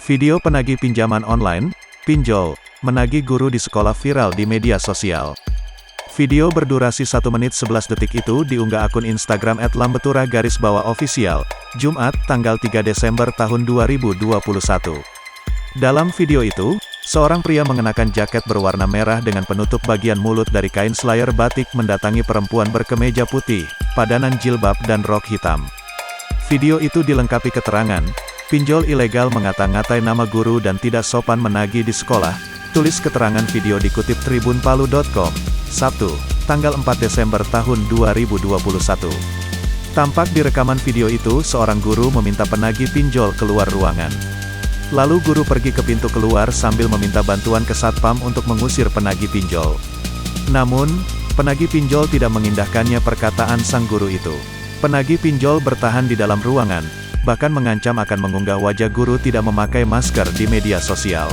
Video penagih pinjaman online, pinjol, menagih guru di sekolah viral di media sosial. Video berdurasi 1 menit 11 detik itu diunggah akun Instagram @lambetura_official, Jumat, tanggal 3 Desember tahun 2021. Dalam video itu, seorang pria mengenakan jaket berwarna merah dengan penutup bagian mulut dari kain slayer batik mendatangi perempuan berkemeja putih, padanan jilbab dan rok hitam. Video itu dilengkapi keterangan, pinjol ilegal mengata-ngatai nama guru dan tidak sopan menagih di sekolah, tulis keterangan video dikutip tribunpalu.com, Sabtu, tanggal 4 Desember tahun 2021. Tampak di rekaman video itu seorang guru meminta penagih pinjol keluar ruangan. Lalu guru pergi ke pintu keluar sambil meminta bantuan ke satpam untuk mengusir penagih pinjol. Namun, penagih pinjol tidak mengindahkannya perkataan sang guru itu. Penagih pinjol bertahan di dalam ruangan, bahkan mengancam akan mengunggah wajah guru tidak memakai masker di media sosial.